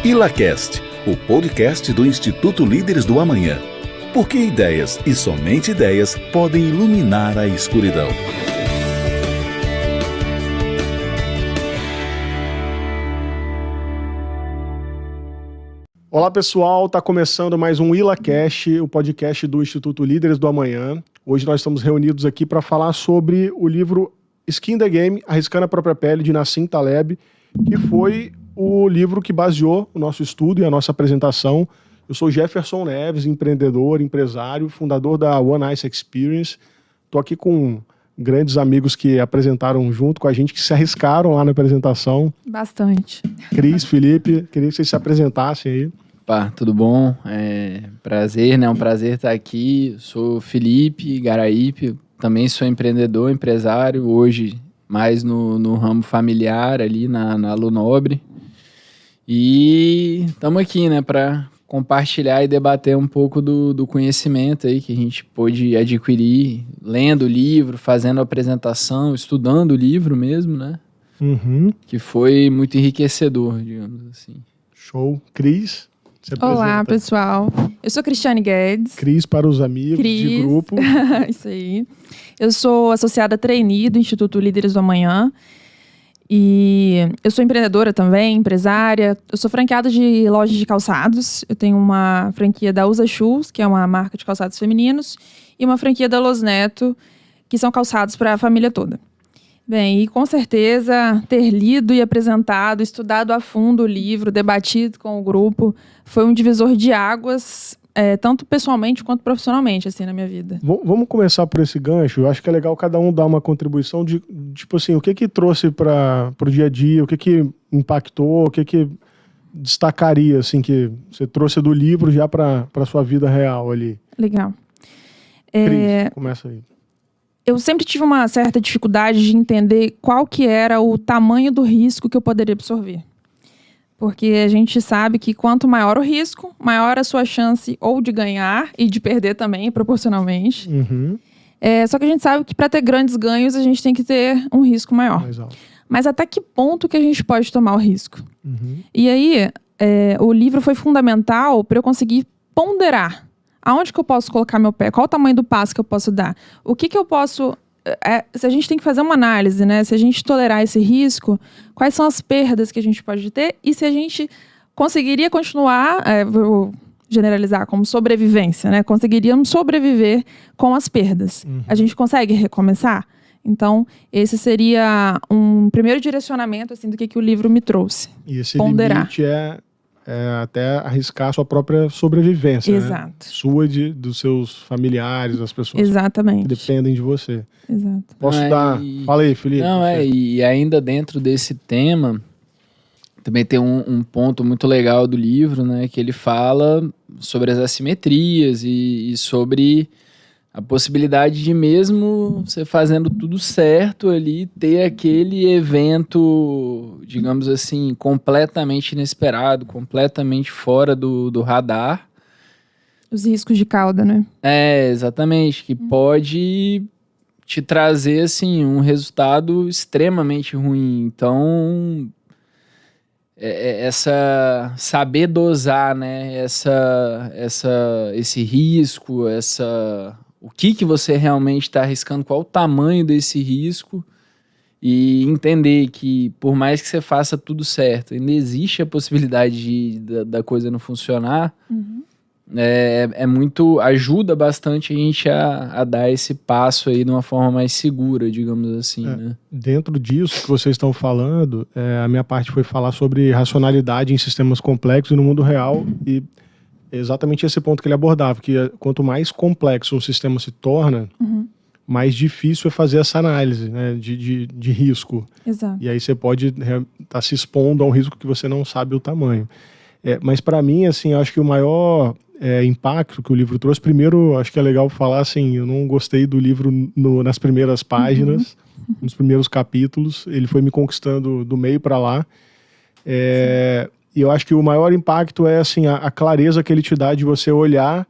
ILACast, o podcast do Instituto Líderes do Amanhã. Porque ideias e somente ideias podem iluminar a escuridão. Olá pessoal, está começando mais um ILACast, o podcast do Instituto Líderes do Amanhã. Hoje nós estamos reunidos aqui para falar sobre o livro Skin in the Game, Arriscando a Própria Pele, de Nassim Taleb, que foi o livro que baseou o nosso estudo e a nossa apresentação. Eu sou Jefferson Neves, empreendedor, empresário, fundador da One Ice Experience. Estou aqui com grandes amigos que apresentaram junto com a gente, que se arriscaram lá na apresentação. Bastante. Cris, Felipe, queria que vocês se apresentassem aí. Opa, tudo bom? Prazer, né? Um prazer estar aqui. Sou Felipe Garaípe, também sou empreendedor, empresário, hoje mais no ramo familiar ali na Lunobre. E estamos aqui, né, para compartilhar e debater um pouco do conhecimento aí que a gente pôde adquirir lendo o livro, fazendo a apresentação, estudando o livro mesmo, né? Uhum. Que foi muito enriquecedor, digamos assim. Show. Cris, se Olá, apresenta. pessoal. Eu sou Cristiane Guedes. Cris para os amigos de grupo. Isso aí. Eu sou associada trainee do Instituto Líderes do Amanhã. E eu sou empreendedora também, empresária. Eu sou franqueada de lojas de calçados. Eu tenho uma franquia da Usa Shoes, que é uma marca de calçados femininos, e uma franquia da Los Neto, que são calçados para a família toda. Bem, e com certeza ter lido e apresentado, estudado a fundo o livro, debatido com o grupo, foi um divisor de águas, tanto pessoalmente quanto profissionalmente, assim, na minha vida. Vamos começar por esse gancho. Eu acho que é legal cada um dar uma contribuição de, tipo assim, o que trouxe para o dia a dia, o que impactou, o que destacaria, assim, que você trouxe do livro já para a sua vida real ali. Legal. Cris, começa aí. Eu sempre tive uma certa dificuldade de entender qual que era o tamanho do risco que eu poderia absorver. Porque a gente sabe que quanto maior o risco, maior a sua chance ou de ganhar e de perder também, proporcionalmente. Uhum. Só que a gente sabe que para ter grandes ganhos, a gente tem que ter um risco maior. Mais alto. Mas até que ponto que a gente pode tomar o risco? Uhum. E aí, o livro foi fundamental para eu conseguir ponderar. Aonde que eu posso colocar meu pé? Qual o tamanho do passo que eu posso dar? O que eu posso... se a gente tem que fazer uma análise, né? Se a gente tolerar esse risco, quais são as perdas que a gente pode ter? E se a gente conseguiria continuar, vou generalizar como sobrevivência, né? Conseguiríamos sobreviver com as perdas. Uhum. A gente consegue recomeçar? Então, esse seria um primeiro direcionamento assim, do que o livro me trouxe. E esse Ponderar. limite é até arriscar a sua própria sobrevivência. Exato. Né? Sua e dos seus familiares, das pessoas Exatamente. que dependem de você. Exato. Posso dar... Fala aí, Felipe. E ainda dentro desse tema, também tem um ponto muito legal do livro, né? Que ele fala sobre as assimetrias e sobre a possibilidade de mesmo você fazendo tudo certo ali, ter aquele evento, digamos assim, completamente inesperado, completamente fora do radar. Os riscos de cauda, né? Exatamente, que pode te trazer, assim, um resultado extremamente ruim. Então, saber dosar, né, esse risco, o que você realmente está arriscando, qual o tamanho desse risco, e entender que, por mais que você faça tudo certo, ainda existe a possibilidade da coisa não funcionar. Uhum. Ajuda bastante a gente a dar esse passo aí de uma forma mais segura, digamos assim, né? Dentro disso que vocês estão falando, a minha parte foi falar sobre racionalidade em sistemas complexos e no mundo real, e é exatamente esse ponto que ele abordava, que quanto mais complexo um sistema se torna, mais difícil é fazer essa análise, né, de risco. Exato. E aí você pode estar se expondo a um risco que você não sabe o tamanho. Mas para mim, assim, eu acho que o maior impacto que o livro trouxe, primeiro, acho que é legal falar assim, eu não gostei do livro nas primeiras páginas, nos primeiros capítulos, ele foi me conquistando do meio para lá. E eu acho que o maior impacto é assim, a clareza que ele te dá de você olhar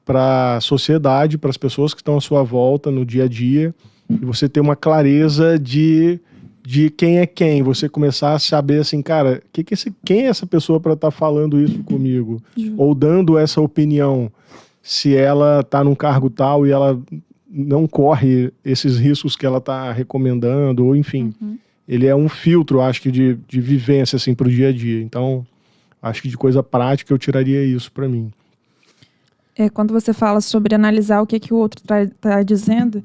para a sociedade, para as pessoas que estão à sua volta no dia a dia, e você ter uma clareza de de quem é quem, você começar a saber assim, cara, quem é essa pessoa para estar falando isso comigo? Ou dando essa opinião, se ela tá num cargo tal e ela não corre esses riscos que ela tá recomendando, ou enfim, ele é um filtro, acho que de vivência assim pro dia a dia. Então, acho que de coisa prática eu tiraria isso para mim. Quando você fala sobre analisar o que o outro tá dizendo,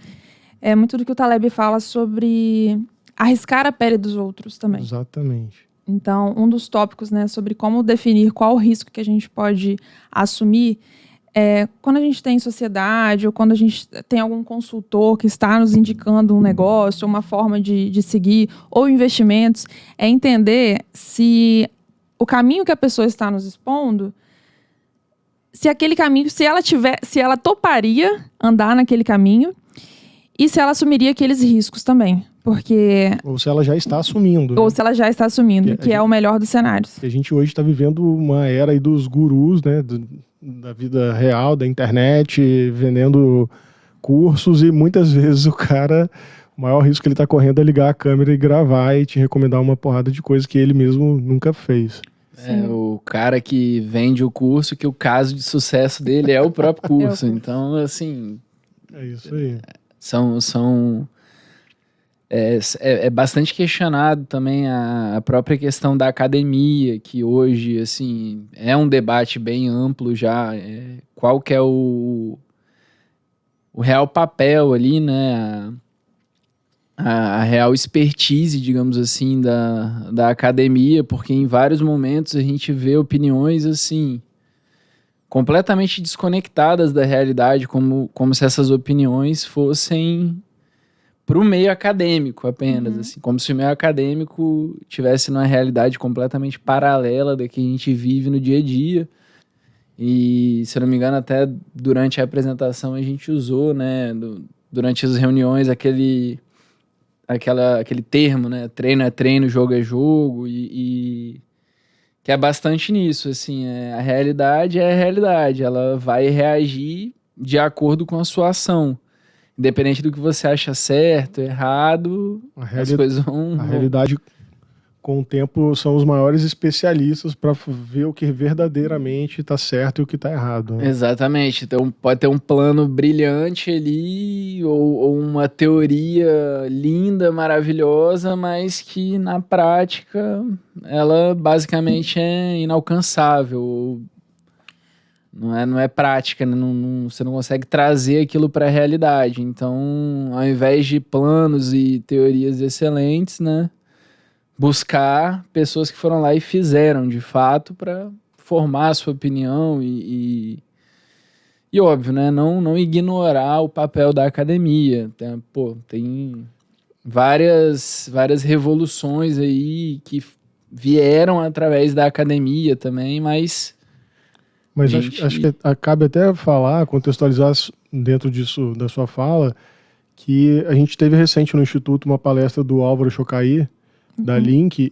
é muito do que o Taleb fala sobre arriscar a pele dos outros também. Exatamente. Então, um dos tópicos, né, sobre como definir qual o risco que a gente pode assumir quando a gente tem sociedade ou quando a gente tem algum consultor que está nos indicando um negócio, uma forma de seguir, ou investimentos, é entender se o caminho que a pessoa está nos expondo, se aquele caminho, se ela toparia andar naquele caminho e se ela assumiria aqueles riscos também. Porque... Ou se ela já está assumindo. Ou né? se ela já está assumindo, que é o melhor dos cenários. A gente hoje está vivendo uma era aí dos gurus, né? Da vida real, da internet, vendendo cursos, e muitas vezes o maior risco que ele está correndo é ligar a câmera e gravar e te recomendar uma porrada de coisa que ele mesmo nunca fez. O cara que vende o curso, que o caso de sucesso dele é o próprio curso. Então, assim... É isso aí. É bastante questionado também a própria questão da academia, que hoje, assim, é um debate bem amplo já. Qual que é o real papel ali, né? A real expertise, digamos assim, da academia, porque em vários momentos a gente vê opiniões, assim, completamente desconectadas da realidade, como se essas opiniões fossem para o meio acadêmico apenas, assim, como se o meio acadêmico tivesse numa realidade completamente paralela da que a gente vive no dia a dia. E, se eu não me engano, até durante a apresentação a gente usou, né, durante as reuniões, aquele termo, né, treino é treino, jogo é jogo, e que é bastante nisso, assim, a realidade é a realidade, ela vai reagir de acordo com a sua ação. Independente do que você acha certo, errado, as coisas vão... A realidade, com o tempo, são os maiores especialistas para ver o que verdadeiramente está certo e o que está errado. Né? Exatamente. Então, pode ter um plano brilhante ali, ou uma teoria linda, maravilhosa, mas que, na prática, ela basicamente é inalcançável. Não é prática, né? Você não consegue trazer aquilo para a realidade. Então, ao invés de planos e teorias excelentes, né, buscar pessoas que foram lá e fizeram, de fato, para formar a sua opinião e óbvio, né, não ignorar o papel da academia. Tem várias revoluções aí que vieram através da academia também, mas acho que cabe até contextualizar dentro disso, da sua fala, que a gente teve recente no Instituto uma palestra do Álvaro Chocaí, da Link,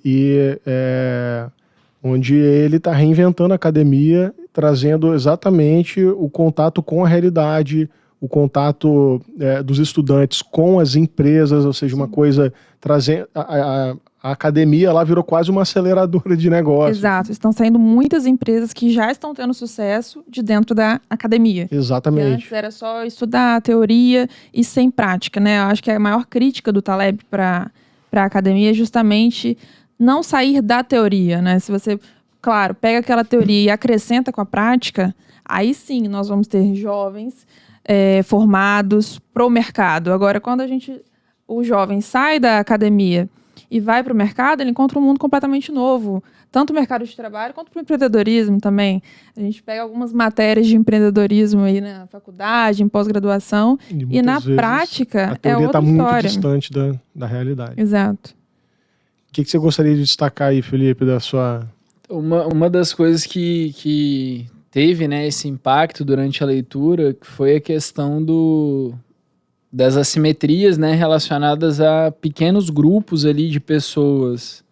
onde ele está reinventando a academia, trazendo exatamente o contato com a realidade, o contato dos estudantes com as empresas, ou seja, uma coisa trazendo... A academia lá virou quase uma aceleradora de negócio. Exato. Estão saindo muitas empresas que já estão tendo sucesso de dentro da academia. Exatamente. Que antes era só estudar a teoria e sem prática, né? Eu acho que a maior crítica do Taleb para a academia é justamente não sair da teoria, né? Se você, claro, pega aquela teoria e acrescenta com a prática, aí sim nós vamos ter jovens formados para o mercado. Agora, quando o jovem sai da academia e vai para o mercado, ele encontra um mundo completamente novo. Tanto o mercado de trabalho quanto para o empreendedorismo também. A gente pega algumas matérias de empreendedorismo aí na faculdade, em pós-graduação, e na prática é outra história. A teoria está muito distante da realidade. Exato. O que você gostaria de destacar aí, Felipe, da sua... Uma das coisas que teve, né, esse impacto durante a leitura foi a questão das assimetrias, né, relacionadas a pequenos grupos ali de pessoas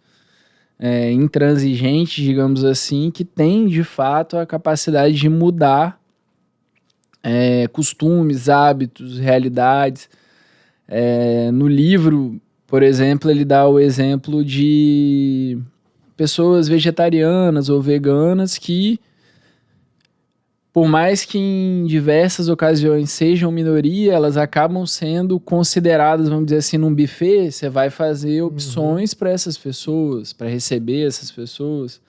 intransigentes, digamos assim, que têm, de fato, a capacidade de mudar costumes, hábitos, realidades. No livro, Por exemplo, ele dá o exemplo de pessoas vegetarianas ou veganas que, por mais que em diversas ocasiões sejam minoria, elas acabam sendo consideradas, vamos dizer assim, num buffet. Você vai fazer opções para essas pessoas, para receber essas pessoas.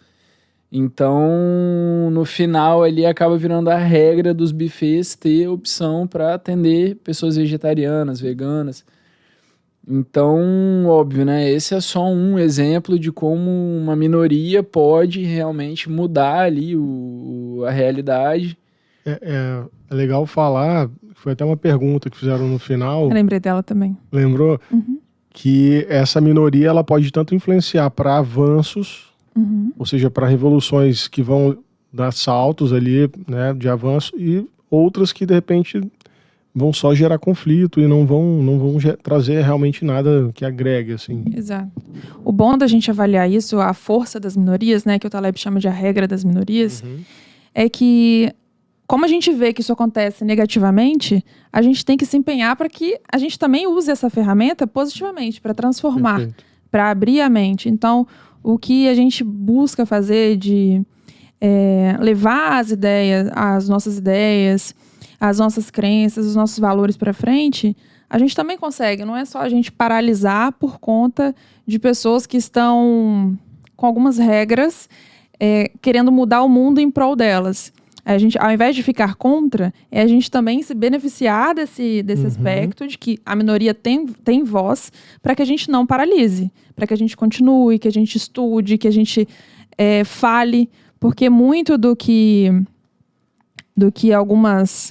Então, no final, ali acaba virando a regra dos buffets ter opção para atender pessoas vegetarianas, veganas. Então, óbvio, né? Esse é só um exemplo de como uma minoria pode realmente mudar ali a realidade. É legal falar, foi até uma pergunta que fizeram no final. Eu lembrei dela também. Lembrou? Que essa minoria ela pode tanto influenciar para avanços, ou seja, para revoluções que vão dar saltos ali, né, de avanço, e outras que de repente vão só gerar conflito e não vão trazer realmente nada que agregue, assim. Exato. O bom da gente avaliar isso, a força das minorias, né, que o Taleb chama de a regra das minorias, é que, como a gente vê que isso acontece negativamente, a gente tem que se empenhar para que a gente também use essa ferramenta positivamente, para transformar, para abrir a mente. Então, o que a gente busca fazer de levar as nossas ideias, as nossas crenças, os nossos valores para frente, a gente também consegue. Não é só a gente paralisar por conta de pessoas que estão com algumas regras querendo mudar o mundo em prol delas. A gente, ao invés de ficar contra, a gente também se beneficiar desse aspecto de que a minoria tem voz, para que a gente não paralise, para que a gente continue, que a gente estude, que a gente fale, porque muito do que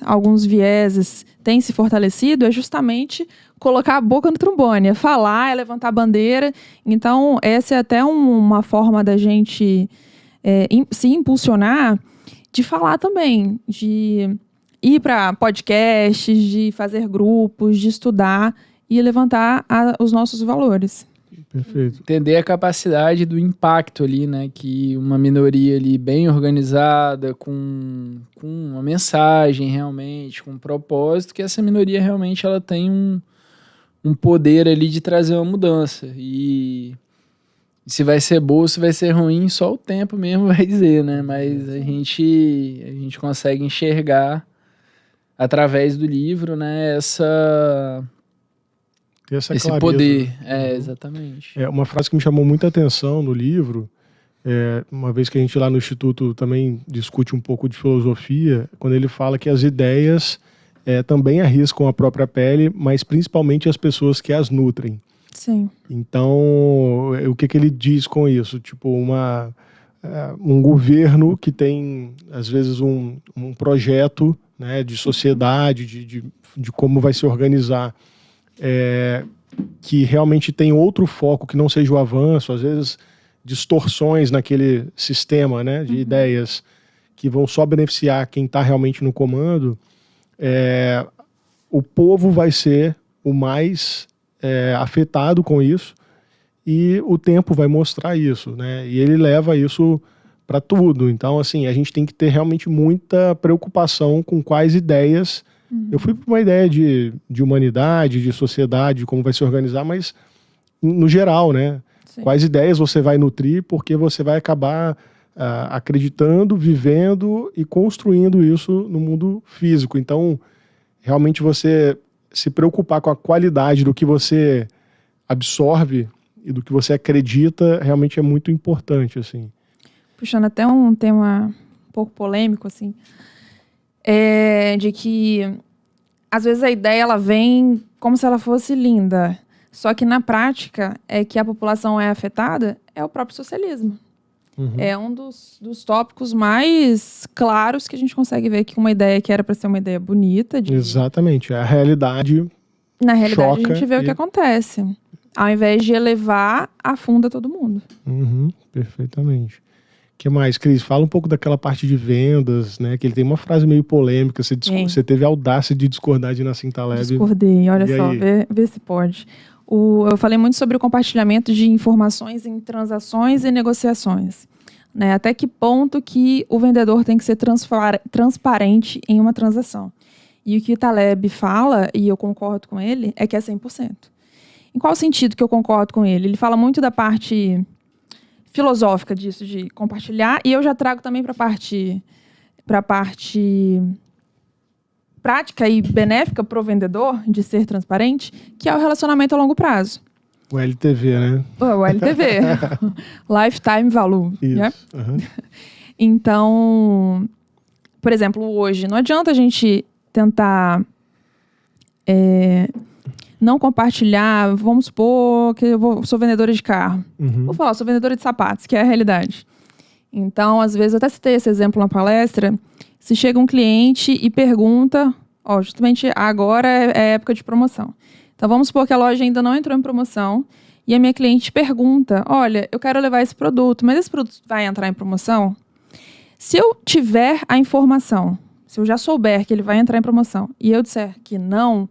alguns vieses têm se fortalecido é justamente colocar a boca no trombone, é falar, é levantar a bandeira. Então, essa é até uma forma da gente se impulsionar, de falar também, de ir para podcasts, de fazer grupos, de estudar e levantar os nossos valores. Perfeito. Entender a capacidade do impacto ali, né? Que uma minoria ali bem organizada, com uma mensagem realmente, com um propósito, que essa minoria realmente ela tem um poder ali de trazer uma mudança. E se vai ser boa, se vai ser ruim, só o tempo mesmo vai dizer, né? Mas a gente consegue enxergar através do livro, né? Esse clareza, poder. né? Exatamente. Uma frase que me chamou muita atenção no livro, uma vez que a gente lá no Instituto também discute um pouco de filosofia, quando ele fala que as ideias também arriscam a própria pele, mas principalmente as pessoas que as nutrem. Sim. Então, o que ele diz com isso? Tipo, um governo que tem, às vezes, um projeto, né, de sociedade, de como vai se organizar, que realmente tem outro foco que não seja o avanço, às vezes distorções naquele sistema, né, de ideias que vão só beneficiar quem está realmente no comando, o povo vai ser o mais afetado com isso, e o tempo vai mostrar isso, né? E ele leva isso para tudo. Então, assim, a gente tem que ter realmente muita preocupação com quais ideias. Eu fui para uma ideia de humanidade, de sociedade, de como vai se organizar, mas no geral, né? Sim. Quais ideias você vai nutrir, porque você vai acabar acreditando, vivendo e construindo isso no mundo físico. Então, realmente você se preocupar com a qualidade do que você absorve e do que você acredita realmente é muito importante, assim. Puxando até um tema um pouco polêmico, assim, de que às vezes a ideia ela vem como se ela fosse linda, só que na prática que a população é afetada é o próprio socialismo. É um dos tópicos mais claros que a gente consegue ver que uma ideia que era para ser uma ideia bonita. Exatamente, a realidade. Na realidade, choca a gente vê o que acontece. Ao invés de elevar, afunda todo mundo. Perfeitamente. O que mais, Cris? Fala um pouco daquela parte de vendas, né? Que ele tem uma frase meio polêmica. Você teve a audácia de discordar de Nassim Taleb. Discordei, olha só, vê se pode. Eu falei muito sobre o compartilhamento de informações em transações e negociações. Né? Até que ponto que o vendedor tem que ser transparente em uma transação. E o que o Taleb fala, e eu concordo com ele, é que é 100%. Em qual sentido que eu concordo com ele? Ele fala muito da parte filosófica disso, de compartilhar, e eu já trago também para a parte prática e benéfica para o vendedor, de ser transparente, que é o relacionamento a longo prazo. O LTV, né? O LTV. Lifetime Value. Isso. Né? Uhum. Então, por exemplo, hoje, não adianta a gente tentar não compartilhar. Vamos supor que eu sou vendedora de carro. Uhum. Vou falar, sou vendedora de sapatos, que é a realidade. Então, às vezes, eu até citei esse exemplo na palestra. Se chega um cliente e pergunta, justamente agora é época de promoção. Então, vamos supor que a loja ainda não entrou em promoção e a minha cliente pergunta, olha, eu quero levar esse produto, mas esse produto vai entrar em promoção? Se eu tiver a informação, se eu já souber que ele vai entrar em promoção e eu disser que não,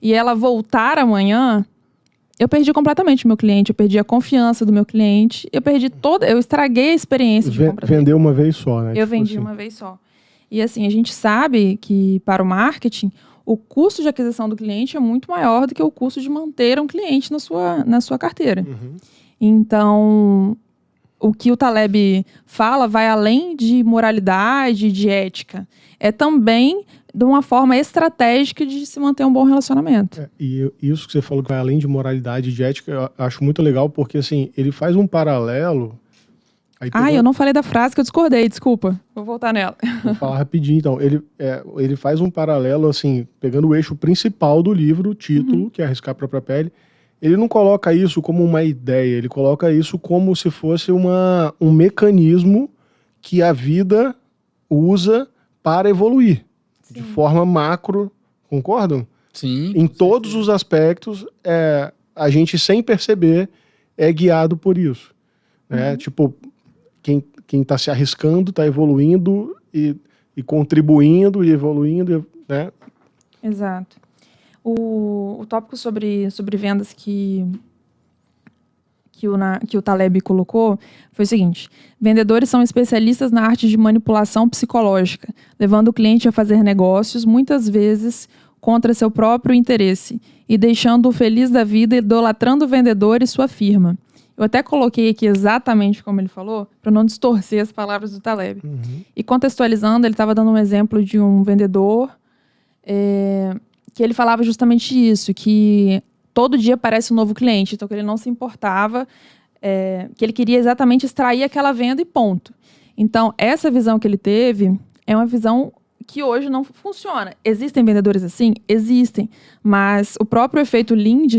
e ela voltar amanhã, eu perdi completamente o meu cliente, eu perdi a confiança do meu cliente, eu estraguei a experiência de compra. Vendeu uma vez só, né? Eu vendi uma vez só. E assim, a gente sabe que para o marketing, o custo de aquisição do cliente é muito maior do que o custo de manter um cliente na sua carteira. Uhum. Então, o que o Taleb fala vai além de moralidade, de ética. É também de uma forma estratégica de se manter um bom relacionamento. E isso que você falou que vai além de moralidade e de ética, eu acho muito legal, porque assim, ele faz um paralelo... Eu não falei da frase que eu discordei, desculpa. Vou voltar nela. Vou falar rapidinho, então. Ele faz um paralelo, assim, pegando o eixo principal do livro, o título, que é Arriscar a Própria Pele. Ele não coloca isso como uma ideia, ele coloca isso como se fosse um mecanismo que a vida usa para evoluir. Sim. De forma macro, concordam? Sim. Em todos os aspectos, a gente, sem perceber, é guiado por isso. Né? Tipo... Quem está se arriscando, está evoluindo e contribuindo e evoluindo, né? Exato. O tópico sobre vendas que o Taleb colocou foi o seguinte: vendedores são especialistas na arte de manipulação psicológica, levando o cliente a fazer negócios, muitas vezes contra seu próprio interesse, e deixando-o feliz da vida, idolatrando o vendedor e sua firma. Eu até coloquei aqui exatamente como ele falou, para não distorcer as palavras do Taleb. Uhum. E contextualizando, ele estava dando um exemplo de um vendedor que ele falava justamente isso, que todo dia aparece um novo cliente, então que ele não se importava, que ele queria exatamente extrair aquela venda e ponto. Então, essa visão que ele teve é uma visão que hoje não funciona. Existem vendedores assim? Existem. Mas o próprio efeito Lind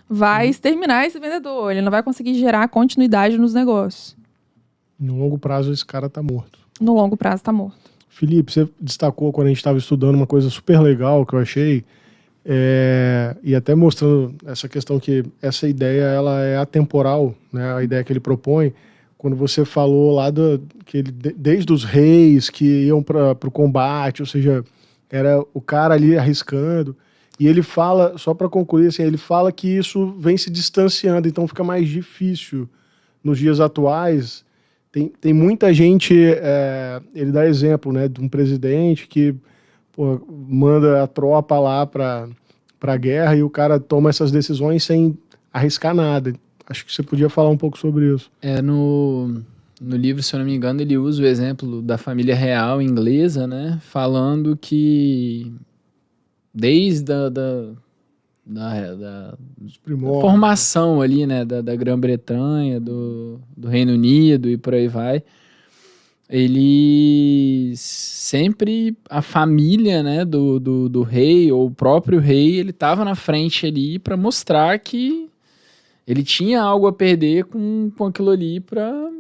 vai exterminar esse vendedor. Ele não vai conseguir gerar continuidade nos negócios. No longo prazo, esse cara tá morto. No longo prazo, tá morto. Felipe, você destacou quando a gente estava estudando uma coisa super legal que eu achei, e até mostrando essa questão que essa ideia ela é atemporal, né? A ideia que ele propõe. Quando você falou lá que desde os reis que iam para o combate, ou seja, era o cara ali arriscando. E ele fala, só para concluir, assim, ele fala que isso vem se distanciando, então fica mais difícil nos dias atuais. Tem muita gente, ele dá exemplo, né, de um presidente que manda a tropa lá para a guerra e o cara toma essas decisões sem arriscar nada. Acho que você podia falar um pouco sobre isso. No livro, se eu não me engano, ele usa o exemplo da família real inglesa, né? Falando que desde da formação ali, né? Da Grã-Bretanha, do Reino Unido e por aí vai, eles sempre, a família, né, do rei, ou o próprio rei, ele estava na frente ali para mostrar que ele tinha algo a perder com aquilo ali para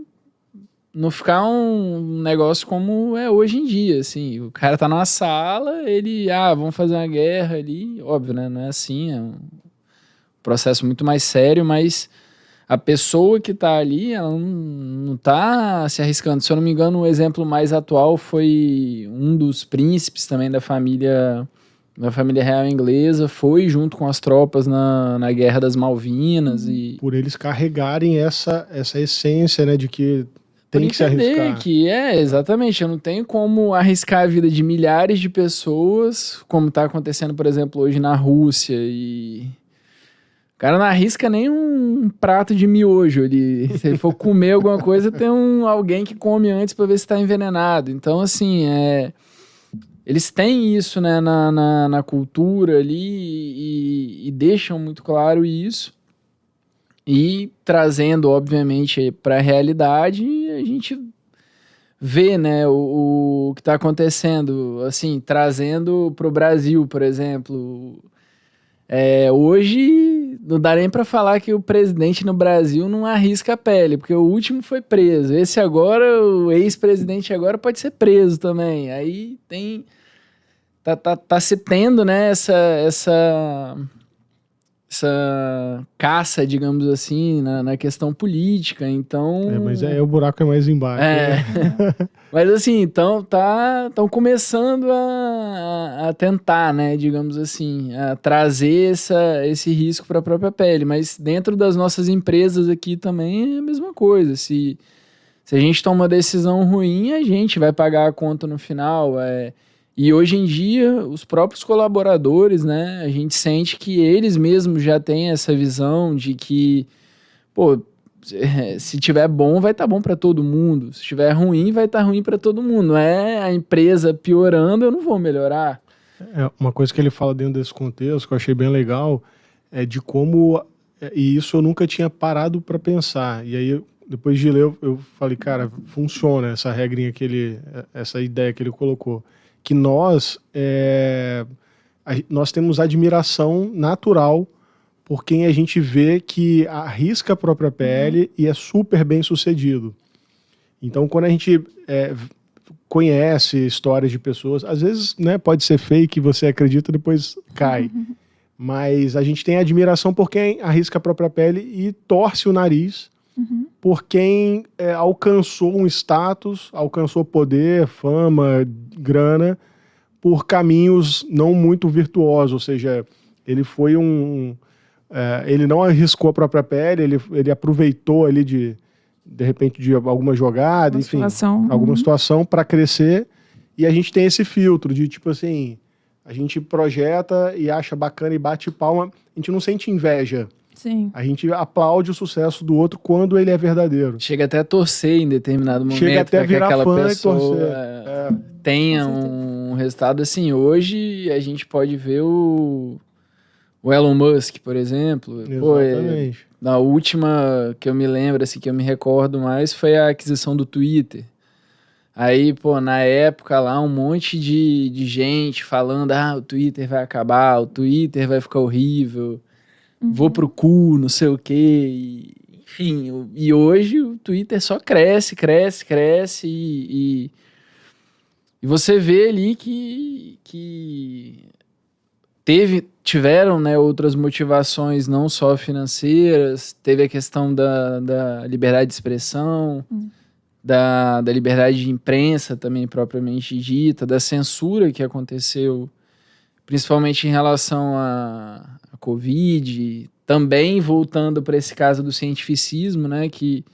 não ficar um negócio como é hoje em dia, assim. O cara tá numa sala, ele, vamos fazer uma guerra ali. Óbvio, né? Não é assim, é um processo muito mais sério, mas a pessoa que tá ali, ela não tá se arriscando. Se eu não me engano, o exemplo mais atual foi um dos príncipes também da família real inglesa, foi junto com as tropas na Guerra das Malvinas. E por eles carregarem essa essência, né, de que tem que se arriscar. Que exatamente, eu não tenho como arriscar a vida de milhares de pessoas, como está acontecendo, por exemplo, hoje na Rússia, e O cara não arrisca nem um prato de miojo. Se ele for comer alguma coisa, tem alguém que come antes para ver se está envenenado. Então, assim, eles têm isso, né, na cultura ali e deixam muito claro isso. E trazendo, obviamente, para a realidade, a gente vê, né, o que está acontecendo. Assim, trazendo para o Brasil, por exemplo. Hoje não dá nem para falar que o presidente no Brasil não arrisca a pele, porque o último foi preso. Esse agora, o ex-presidente agora pode ser preso também. Aí tá se tendo, né, essa caça, digamos assim, na questão política, então... Mas o buraco é mais embaixo. Né? Mas assim, então estão começando a tentar, né, digamos assim, a trazer esse risco para a própria pele, mas dentro das nossas empresas aqui também é a mesma coisa. Se a gente toma uma decisão ruim, a gente vai pagar a conta no final. E hoje em dia, os próprios colaboradores, né, a gente sente que eles mesmos já têm essa visão de que, pô, se tiver bom, vai estar bom para todo mundo. Se tiver ruim, vai estar ruim para todo mundo. Não é a empresa piorando, eu não vou melhorar. Uma coisa que ele fala dentro desse contexto, que eu achei bem legal, é de como... E isso eu nunca tinha parado para pensar. E aí, depois de ler, eu falei, cara, funciona essa regrinha essa ideia que ele colocou. Que nós temos admiração natural por quem a gente vê que arrisca a própria pele e é super bem sucedido. Então, quando a gente conhece histórias de pessoas, às vezes, né, pode ser fake, você acredita, depois cai. Mas a gente tem admiração por quem arrisca a própria pele e torce o nariz por quem alcançou um status, alcançou poder, fama, grana, por caminhos não muito virtuosos. Ou seja, ele foi ele não arriscou a própria pele, ele aproveitou ali de repente, de alguma jogada, enfim, alguma situação para crescer. E a gente tem esse filtro de, tipo assim, a gente projeta e acha bacana e bate palma, a gente não sente inveja. Sim. A gente aplaude o sucesso do outro quando ele é verdadeiro. Chega até a torcer em determinado momento. Chega até a virar que aquela fã pessoa e torcer. tenha um resultado assim. Hoje a gente pode ver o Elon Musk, por exemplo. Exatamente. Na última que eu me lembro, assim, que eu me recordo mais, foi a aquisição do Twitter. Aí, na época lá, um monte de gente falando, o Twitter vai acabar, o Twitter vai ficar horrível. Vou pro cu, não sei o quê. Enfim, e hoje o Twitter só cresce e você vê ali que tiveram, né, outras motivações não só financeiras, teve a questão da liberdade de expressão, da liberdade de imprensa também propriamente dita, da censura que aconteceu, principalmente em relação a Covid, também voltando para esse caso do cientificismo, né, que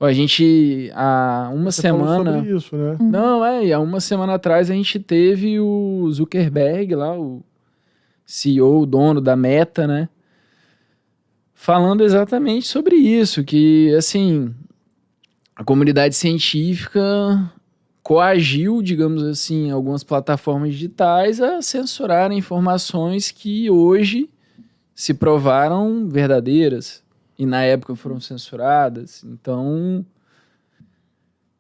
a gente, há uma semana... Falou sobre isso, né? Não, há uma semana atrás a gente teve o Zuckerberg lá, o CEO, o dono da Meta, né, falando exatamente sobre isso, que, assim, a comunidade científica coagiu, digamos assim, algumas plataformas digitais a censurarem informações que hoje se provaram verdadeiras e na época foram censuradas. Então,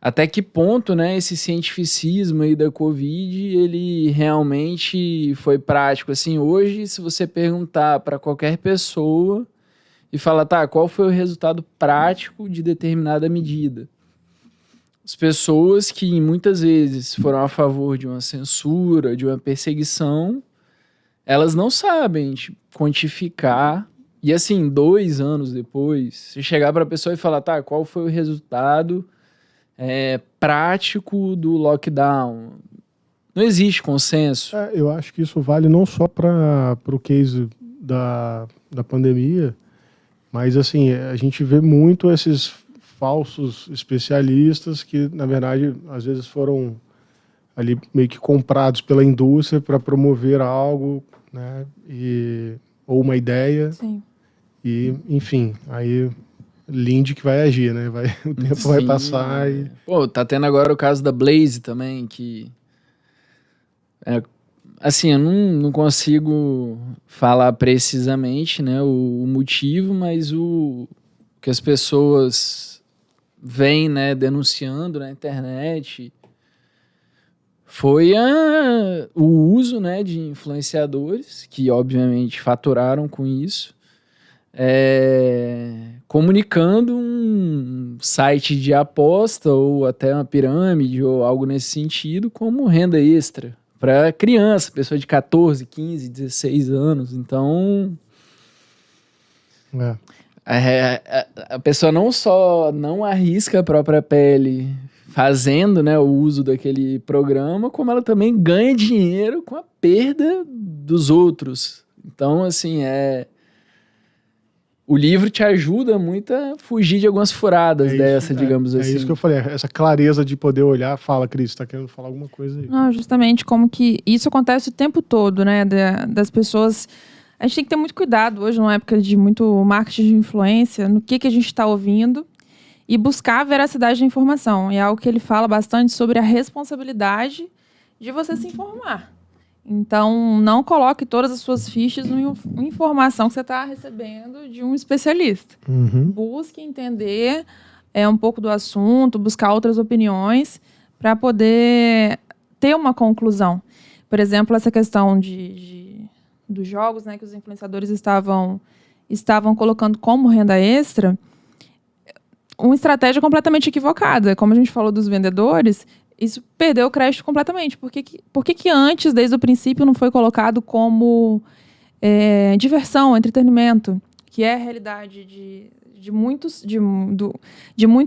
até que ponto, né, esse cientificismo aí da Covid, ele realmente foi prático? Assim, hoje, se você perguntar para qualquer pessoa e falar, qual foi o resultado prático de determinada medida? As pessoas que muitas vezes foram a favor de uma censura, de uma perseguição, elas não sabem quantificar. E assim, 2 anos depois, se chegar para a pessoa e falar, qual foi o resultado prático do lockdown? Não existe consenso. Eu acho que isso vale não só para o case da pandemia, mas assim, a gente vê muito esses falsos especialistas que, na verdade, às vezes foram ali meio que comprados pela indústria para promover algo, né, ou uma ideia. Sim. E, enfim, aí Lindy que vai agir, né? O tempo vai passar e... Pô, tá tendo agora o caso da Blaze também, que... assim, eu não consigo falar precisamente, né, o motivo, mas o que as pessoas vêm, né, denunciando na internet foi o uso, né, de influenciadores, que obviamente faturaram com isso, comunicando um site de aposta ou até uma pirâmide ou algo nesse sentido como renda extra para criança, pessoa de 14, 15, 16 anos. Então, a pessoa não só não arrisca a própria pele fazendo, né, o uso daquele programa, como ela também ganha dinheiro com a perda dos outros. Então, assim, o livro te ajuda muito a fugir de algumas furadas digamos assim. É isso que eu falei, essa clareza de poder olhar. Fala, Cris, tá querendo falar alguma coisa aí? Não, justamente como que isso acontece o tempo todo, né, das pessoas. A gente tem que ter muito cuidado hoje, numa época de muito marketing de influência, no que a gente está ouvindo e buscar a veracidade da informação. E é algo que ele fala bastante sobre a responsabilidade de você se informar. Então, não coloque todas as suas fichas em informação que você está recebendo de um especialista. Uhum. Busque entender um pouco do assunto, buscar outras opiniões para poder ter uma conclusão. Por exemplo, essa questão dos jogos, né, que os influenciadores estavam colocando como renda extra, uma estratégia completamente equivocada. Como a gente falou dos vendedores, isso perdeu o crédito completamente. Por que antes, desde o princípio, não foi colocado como diversão, entretenimento, que é a realidade de muitos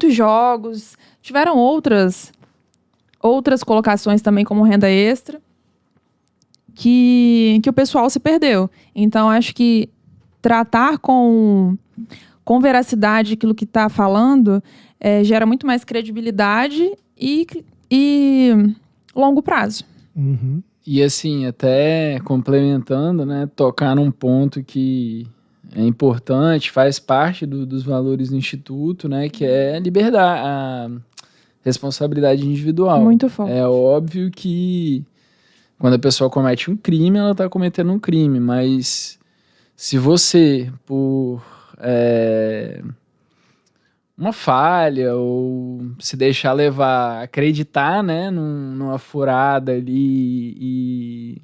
jogos. Tiveram outras colocações também como renda extra, que o pessoal se perdeu. Então, acho que tratar com veracidade aquilo que está falando gera muito mais credibilidade e longo prazo. Uhum. E assim, até complementando, né, tocar num ponto que é importante, faz parte dos valores do Instituto, né, que é a responsabilidade individual. Muito forte. É óbvio que quando a pessoa comete um crime, ela está cometendo um crime, mas se você, por uma falha ou se deixar levar, acreditar, né, numa furada ali e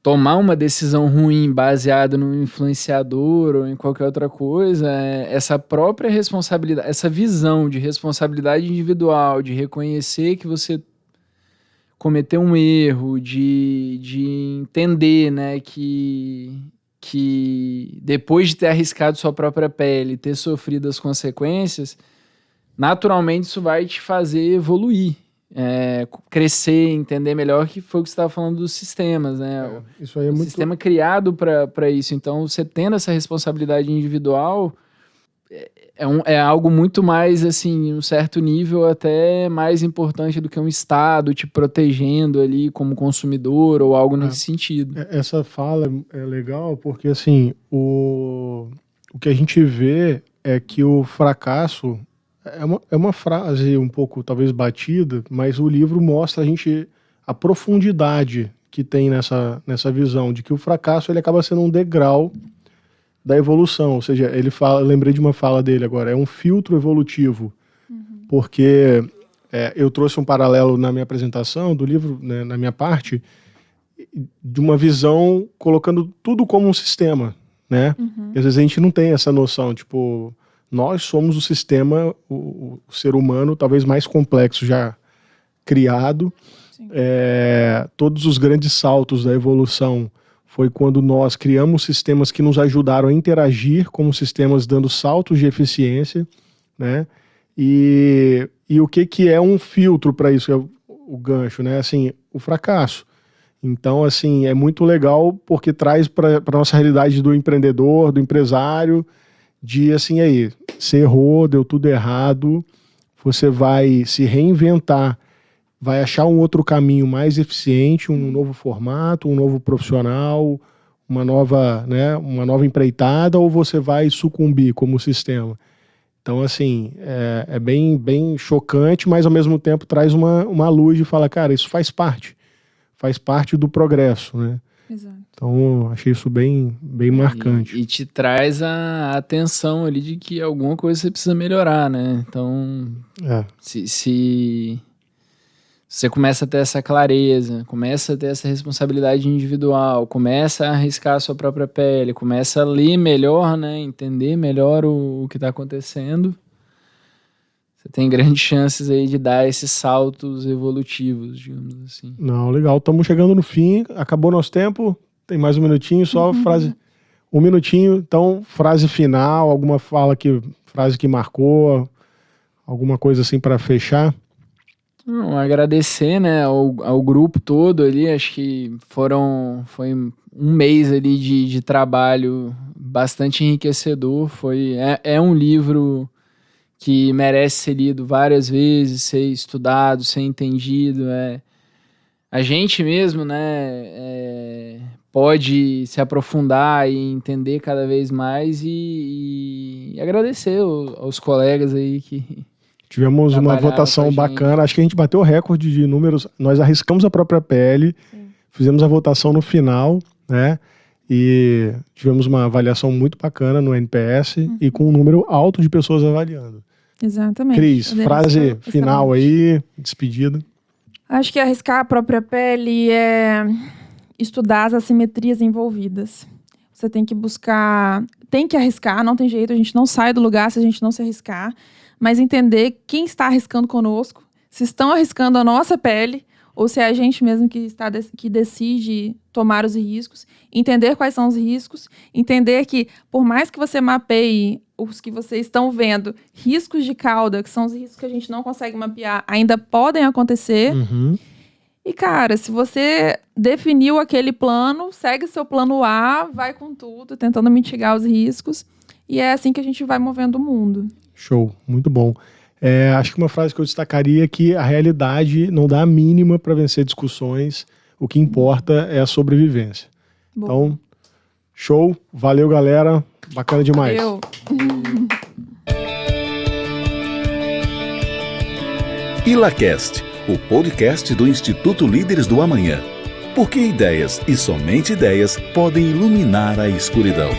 tomar uma decisão ruim baseada no influenciador ou em qualquer outra coisa, essa própria responsabilidade, essa visão de responsabilidade individual, de reconhecer que você cometeu um erro, de entender, né, que depois de ter arriscado sua própria pele, ter sofrido as consequências, naturalmente isso vai te fazer evoluir, crescer, entender melhor, que foi o que você estava falando dos sistemas, né? Isso aí é muito... sistema criado para isso. Então, você tendo essa responsabilidade individual, é algo muito mais, assim, um certo nível até mais importante do que um Estado te protegendo ali como consumidor ou algo nesse sentido. Essa fala é legal porque, assim, o que a gente vê é que o fracasso é uma frase um pouco, talvez, batida, mas o livro mostra a gente a profundidade que tem nessa visão de que o fracasso ele acaba sendo um degrau da evolução, ou seja, ele fala, lembrei de uma fala dele agora, é um filtro evolutivo, porque eu trouxe um paralelo na minha apresentação do livro, né, na minha parte, de uma visão colocando tudo como um sistema, né? E às vezes a gente não tem essa noção, tipo, nós somos o sistema, o ser humano talvez mais complexo já criado, todos os grandes saltos da evolução foi quando nós criamos sistemas que nos ajudaram a interagir como sistemas dando saltos de eficiência, né? E o que é um filtro para isso? É o gancho, né? Assim, o fracasso. Então, assim, é muito legal porque traz para a nossa realidade do empreendedor, do empresário, de assim, aí, você errou, deu tudo errado, você vai se reinventar, vai achar um outro caminho mais eficiente, um novo formato, um novo profissional, uma nova empreitada ou você vai sucumbir como sistema? Então, assim, é bem, bem chocante, mas ao mesmo tempo traz uma luz e fala, cara, isso faz parte do progresso, né? Exato. Então, achei isso bem, bem marcante. E te traz a atenção ali de que alguma coisa você precisa melhorar, né? Então, se você começa a ter essa clareza, começa a ter essa responsabilidade individual, começa a arriscar a sua própria pele, começa a ler melhor, né? Entender melhor o que está acontecendo, você tem grandes chances aí de dar esses saltos evolutivos, digamos assim. Não, legal. Estamos chegando no fim. Acabou nosso tempo. Tem mais um minutinho, só frase. Um minutinho. Então, frase final, alguma frase que marcou, alguma coisa assim para fechar. Agradecer, né, ao grupo todo ali. Acho que foi um mês ali de trabalho bastante enriquecedor. É um livro que merece ser lido várias vezes, ser estudado, ser entendido. A gente mesmo, né, pode se aprofundar e entender cada vez mais e agradecer aos colegas aí que tivemos uma votação bacana. Acho que a gente bateu o recorde de números. Nós arriscamos a própria pele, fizemos a votação no final, né? E tivemos uma avaliação muito bacana no NPS e com um número alto de pessoas avaliando. Exatamente. Cris, frase final aí, despedida. Acho que arriscar a própria pele é estudar as assimetrias envolvidas. Você tem que buscar, tem que arriscar, não tem jeito, a gente não sai do lugar se a gente não se arriscar, mas entender quem está arriscando conosco, se estão arriscando a nossa pele ou se é a gente mesmo que decide tomar os riscos, entender quais são os riscos, entender que por mais que você mapeie os que vocês estão vendo, riscos de cauda, que são os riscos que a gente não consegue mapear, ainda podem acontecer. E, cara, se você definiu aquele plano, segue seu plano A, vai com tudo, tentando mitigar os riscos. E é assim que a gente vai movendo o mundo. Show, muito bom. Acho que uma frase que eu destacaria é que a realidade não dá a mínima para vencer discussões. O que importa é a sobrevivência. Bom. Então, show. Valeu, galera. Bacana demais. Valeu. ILACast, o podcast do Instituto Líderes do Amanhã. Porque ideias e somente ideias podem iluminar a escuridão.